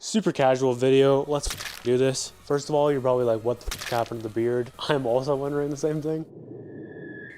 Super casual video, let's do this. First of all, you're probably like, what the f happened to the beard? I'm also wondering the same thing.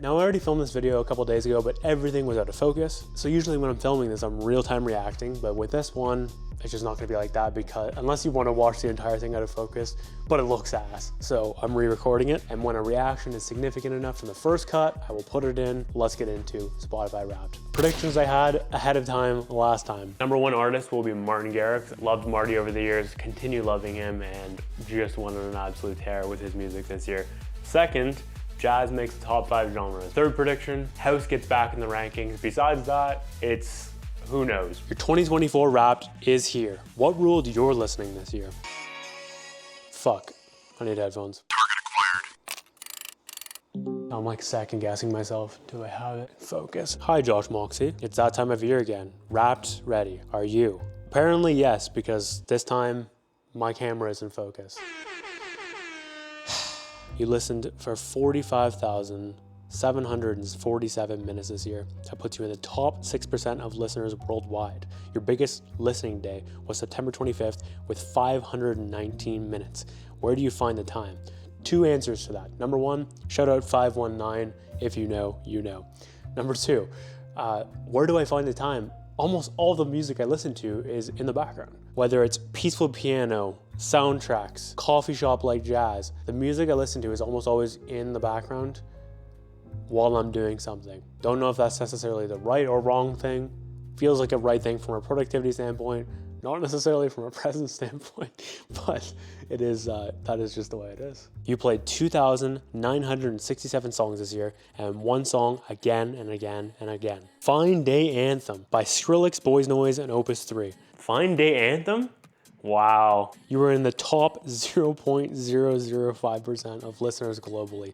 Now, I already filmed this video a couple days ago, but everything was out of focus. So usually when I'm filming this, I'm real-time reacting, but with this one, it's just not gonna be like that because unless you wanna watch the entire thing out of focus, but it looks ass. So I'm re-recording it, and when a reaction is significant enough from the first cut, I will put it in. Let's get into Spotify Wrapped. Predictions I had ahead of time last time. #1 artist will be Martin Garrix. Loved Marty over the years, continue loving him, and just went on an absolute tear with his music this year. Second, jazz makes the top 5 genres. Third prediction, house gets back in the rankings. Besides that, it's who knows. Your 2024 Wrapped is here. What ruled your listening this year? Fuck, I need headphones. I'm like second guessing myself. Do I have it? Focus. Hi Josh Moxie. It's that time of year again. Wrapped, ready. Are you? Apparently yes, because this time my camera is in focus. You listened for 45,747 minutes this year. That puts you in the top 6% of listeners worldwide. Your biggest listening day was September 25th with 519 minutes. Where do you find the time? 2 answers to that. #1, shout out 519. If you know, you know. #2, where do I find the time? Almost all the music I listen to is in the background. Whether it's peaceful piano, soundtracks, coffee shop like jazz, the music I listen to is almost always in the background while I'm doing something. Don't know if that's necessarily the right or wrong thing. Feels like a right thing from a productivity standpoint, not necessarily from a presence standpoint, but it is, that is just the way it is. You played 2,967 songs this year and one song again and again and again. Fine Day Anthem by Skrillex, Boys Noise, and Opus 3. Fine Day Anthem? Wow. You were in the top 0.005% of listeners globally.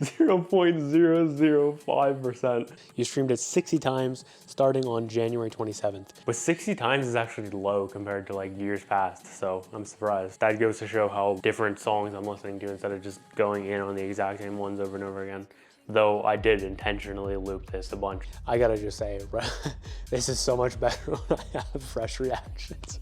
0.005%. You streamed it 60 times starting on January 27th. But 60 times is actually low compared to like years past, so I'm surprised. That goes to show how different songs I'm listening to instead of just going in on the exact same ones over and over again. Though I did intentionally loop this a bunch. I gotta just say, this is so much better when I have fresh reactions.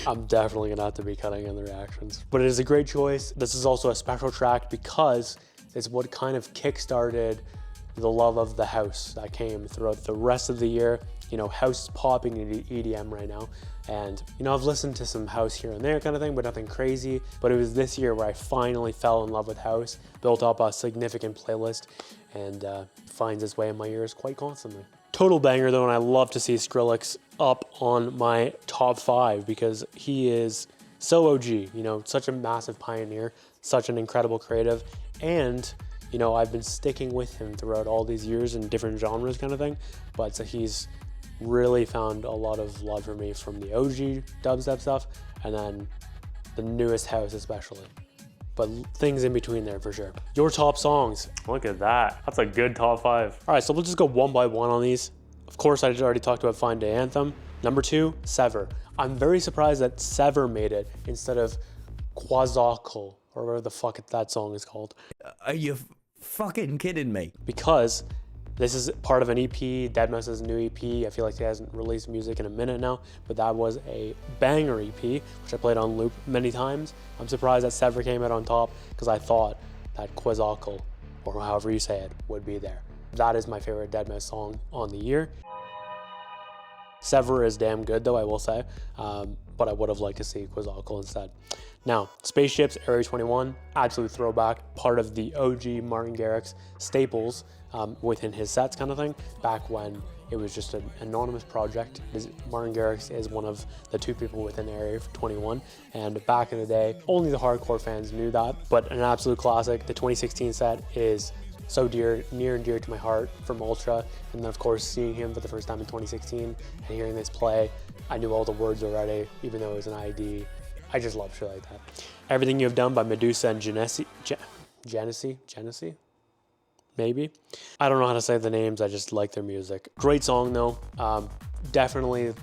I'm definitely gonna have to be cutting in the reactions. But it is a great choice. This is also a special track because it's what kind of kickstarted the love of the house that came throughout the rest of the year. You know, house is popping in EDM right now. And, you know, I've listened to some house here and there kind of thing, but nothing crazy. But it was this year where I finally fell in love with house, built up a significant playlist, and finds its way in my ears quite constantly. Total banger though, and I love to see Skrillex up on my top 5 because he is so OG, you know, such a massive pioneer, such an incredible creative, and you know, I've been sticking with him throughout all these years in different genres kind of thing, but so he's really found a lot of love for me from the OG dubstep stuff and then the newest house especially. But things in between there for sure. Your top songs. Look at that. That's a good top 5. All right, so we'll just go one by one on these. Of course, I already talked about Fine Day Anthem. #2, Sever. I'm very surprised that Sever made it instead of Quasakal, or whatever the fuck that song is called. Are you fucking kidding me? Because this is part of an EP, Deadmau5's new EP. I feel like he hasn't released music in a minute now, but that was a banger EP, which I played on loop many times. I'm surprised that Sever came out on top because I thought that Quasakal, or however you say it, would be there. That is my favorite Deadmau5 song on the year. Sever is damn good though, I will say, but I would have liked to see Quasakal instead. Now, Spaceships, Area 21, absolute throwback, part of the OG Martin Garrix staples within his sets kind of thing, back when it was just an anonymous project. Martin Garrix is one of the 2 people within Area 21, and back in the day, only the hardcore fans knew that, but an absolute classic. The 2016 set is so near and dear to my heart from Ultra, and then of course seeing him for the first time in 2016 and hearing this play, I knew all the words already, even though it was an ID. I just love shit like that. Everything You Have Done by Medusa and Genesee? Maybe? I don't know how to say the names, I just like their music. Great song though, definitely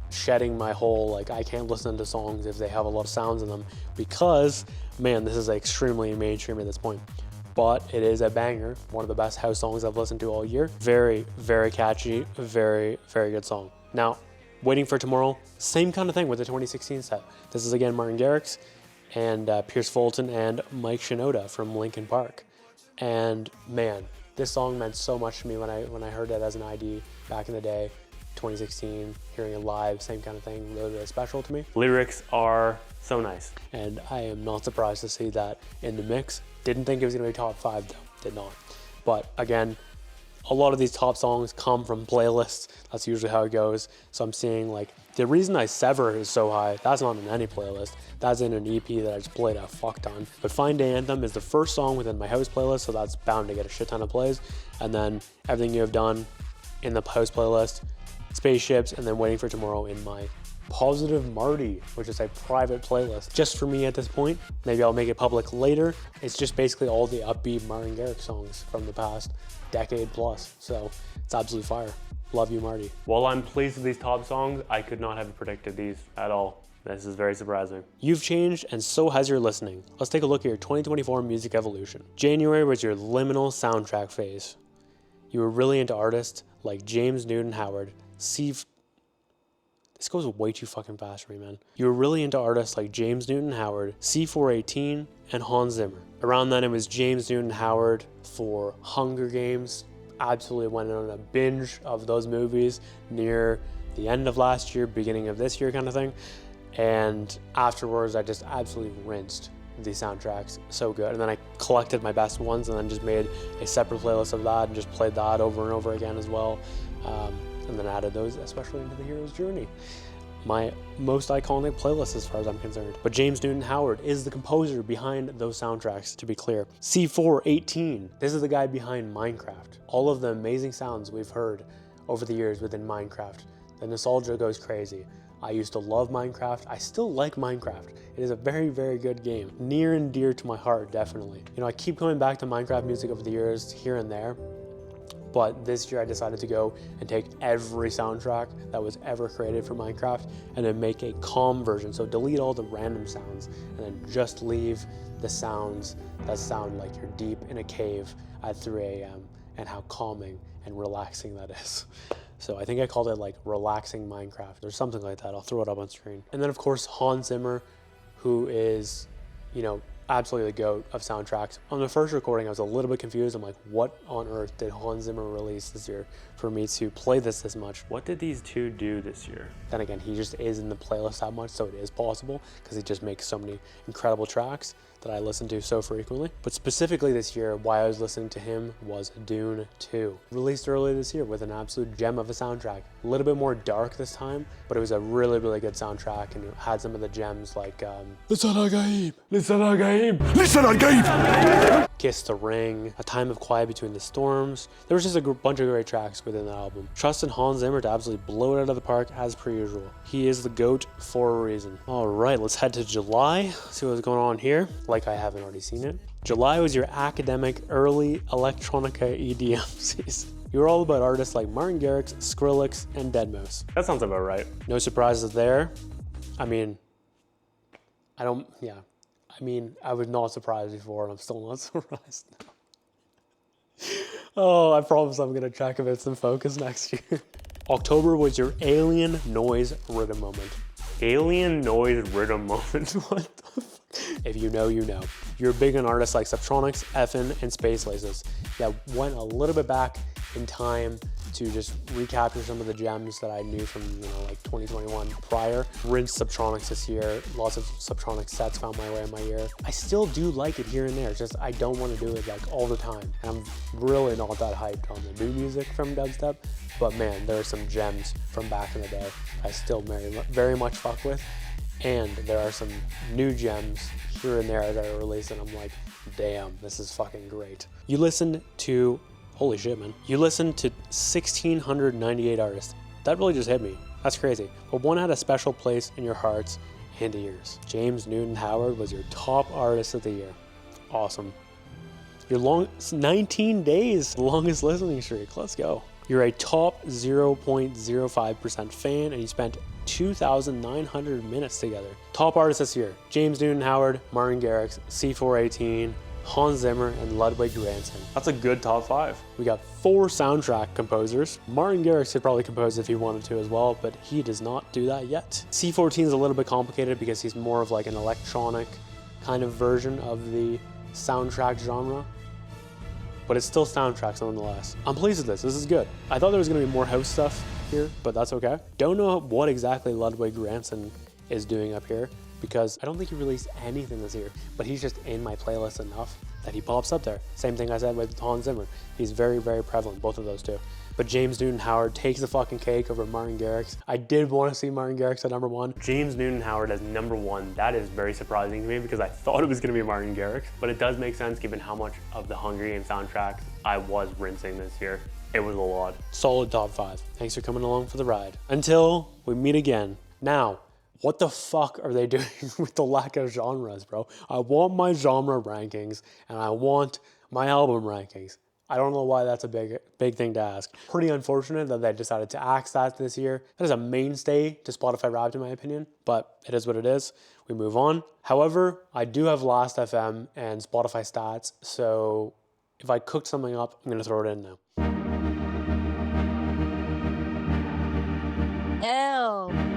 shedding my whole, like, I can't listen to songs if they have a lot of sounds in them because, man, this is extremely mainstream at this point. But it is a banger, one of the best house songs I've listened to all year. Very, very catchy, very, very good song. Now, Waiting for Tomorrow, same kind of thing with the 2016 set. This is again Martin Garrix and Pierce Fulton and Mike Shinoda from Linkin Park. And man, this song meant so much to me when I heard it as an ID back in the day, 2016, hearing it live, same kind of thing, really, really special to me. Lyrics are so nice. And I am not surprised to see that in the mix. Didn't think it was gonna be top 5 though, did not. But again, a lot of these top songs come from playlists. That's usually how it goes. So I'm seeing like, the reason I Sever is so high, that's not in any playlist. That's in an EP that I just played a fuck ton. But Fine Day Anthem is the first song within my house playlist, so that's bound to get a shit ton of plays. And then Everything You Have Done in the house playlist, Spaceships, and then Waiting for Tomorrow in my Positive Marty, which is a private playlist just for me at this point. Maybe I'll make it public later. It's just basically all the upbeat Martin Garrix songs from the past decade plus. So it's absolute fire. Love you, Marty. While I'm pleased with these top songs, I could not have predicted these at all. This is very surprising. You've changed, and so has your listening. Let's take a look at your 2024 music evolution. January was your liminal soundtrack phase. You were really into artists like James Newton Howard, This goes way too fucking fast for me, man. You were really into artists like James Newton Howard, C418, and Hans Zimmer. Around then, it was James Newton Howard for Hunger Games. Absolutely went on a binge of those movies near the end of last year, beginning of this year kind of thing. And afterwards, I just absolutely rinsed these soundtracks. So good. And then I collected my best ones and then just made a separate playlist of that and just played that over and over again as well. And then added those, especially into the hero's journey. My most iconic playlist as far as I'm concerned. But James Newton Howard is the composer behind those soundtracks, to be clear. C418, this is the guy behind Minecraft. All of the amazing sounds we've heard over the years within Minecraft. The nostalgia goes crazy. I used to love Minecraft. I still like Minecraft. It is a very, very good game. Near and dear to my heart, definitely. You know, I keep coming back to Minecraft music over the years, here and there. But this year I decided to go and take every soundtrack that was ever created for Minecraft and then make a calm version. So delete all the random sounds and then just leave the sounds that sound like you're deep in a cave at 3 a.m. and how calming and relaxing that is. So I think I called it like Relaxing Minecraft or something like that. I'll throw it up on screen. And then of course Hans Zimmer, who is, you know, absolutely the GOAT of soundtracks. On the first recording, I was a little bit confused. I'm like, what on earth did Hans Zimmer release this year for me to play this much? What did these two do this year? Then again, he just is in the playlist that much, so it is possible because he just makes so many incredible tracks that I listen to so frequently. But specifically this year, why I was listening to him was Dune 2. Released earlier this year with an absolute gem of a soundtrack. A little bit more dark this time, but it was a really, really good soundtrack and it had some of the gems like Kiss the Ring, A Time of Quiet Between the Storms. There was just a bunch of great tracks within the album. Trusted Hans Zimmer to absolutely blow it out of the park as per usual. He is the GOAT for a reason. All right, let's head to July, see what's going on here, like I haven't already seen it. July was your academic early electronica EDM season. You were all about artists like Martin Garrix, Skrillex, and Deadmau5. That sounds about right. No surprises there. I mean, I was not surprised before, and I'm still not surprised now. Oh, I promise I'm gonna check if it's in focus next year. October was your alien noise rhythm moment. Alien noise rhythm moment? What the fuck? If you know, you know. You're big on artists like Subtronics, Effin, and Space Laces that went a little bit back in time to just recapture some of the gems that I knew from, you know, like 2021 prior. Rinsed Subtronics this year. Lots of Subtronics sets found my way in my ear. I still do like it here and there. It's just I don't want to do it like all the time. And I'm really not that hyped on the new music from dubstep. But man, there are some gems from back in the day I still very much fuck with. And there are some new gems here and there that are released and I'm like, damn, this is fucking great. You listened to, holy shit, man. You listened to 1,698 artists. That really just hit me. That's crazy. But one had a special place in your hearts and ears. James Newton Howard was your top artist of the year. Awesome. Your 19 days longest listening streak. Let's go. You're a top 0.05% fan and you spent 2,900 minutes together. Top artists this year: James Newton Howard, Martin Garrix, C418, Hans Zimmer, and Ludwig Göransson. That's a good top 5. We got 4 soundtrack composers. Martin Garrix could probably compose if he wanted to as well, but he does not do that yet. C14 is a little bit complicated because he's more of like an electronic kind of version of the soundtrack genre, but it's still soundtracks nonetheless. I'm pleased with this. This is good. I thought there was going to be more house stuff here, but that's okay. Don't know what exactly Ludwig Göransson is doing up here, because I don't think he released anything this year, but he's just in my playlist enough that he pops up there. Same thing I said with Hans Zimmer. He's very, very prevalent, both of those two. But James Newton Howard takes the fucking cake over Martin Garrix. I did want to see Martin Garrix at number 1. James Newton Howard as number 1, that is very surprising to me because I thought it was going to be Martin Garrix, but it does make sense given how much of the Hunger Games soundtrack I was rinsing this year. It was a lot. Solid top 5. Thanks for coming along for the ride. Until we meet again. Now, what the fuck are they doing with the lack of genres, bro? I want my genre rankings and I want my album rankings. I don't know why that's a big thing to ask. Pretty unfortunate that they decided to axe that this year. That is a mainstay to Spotify Wrapped in my opinion, but it is what it is. We move on. However, I do have Last FM and Spotify stats, so if I cooked something up, I'm gonna throw it in now. Ew.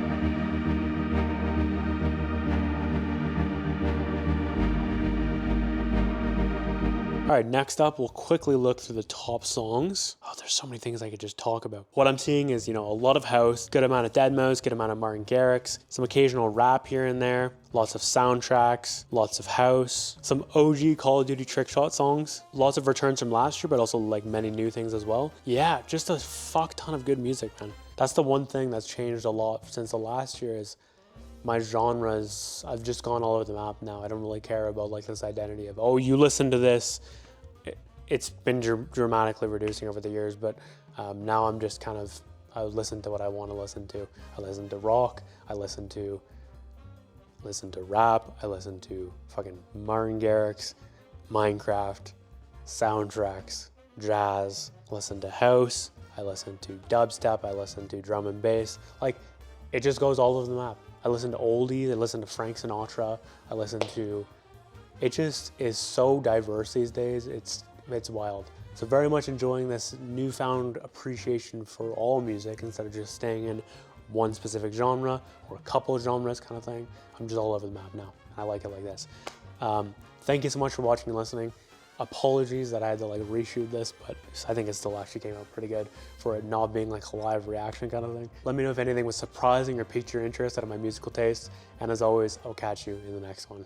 All right, next up, we'll quickly look through the top songs. Oh, there's so many things I could just talk about. What I'm seeing is, a lot of house, good amount of deadmau5, good amount of Martin Garrix, some occasional rap here and there, lots of soundtracks, lots of house, some OG Call of Duty trick shot songs, lots of returns from last year, but also like many new things as well. Yeah, just a fuck ton of good music, man. That's the one thing that's changed a lot since the last year is my genres, I've just gone all over the map now. I don't really care about like this identity of, oh, you listen to this. It's been dramatically reducing over the years, but now I'm just kind of, I listen to what I want to listen to. I listen to rock, I listen to rap, I listen to fucking Martin Garrix, Minecraft, soundtracks, jazz, I listen to house, I listen to dubstep, I listen to drum and bass. Like, it just goes all over the map. I listen to oldies, I listen to Frank Sinatra, it just is so diverse these days, it's wild. So very much enjoying this newfound appreciation for all music instead of just staying in one specific genre or a couple of genres kind of thing. I'm just all over the map now. I like it like this. Thank you so much for watching and listening. Apologies that I had to like reshoot this, but I think it still actually came out pretty good for it not being like a live reaction kind of thing. Let me know if anything was surprising or piqued your interest out of my musical taste. And as always, I'll catch you in the next one.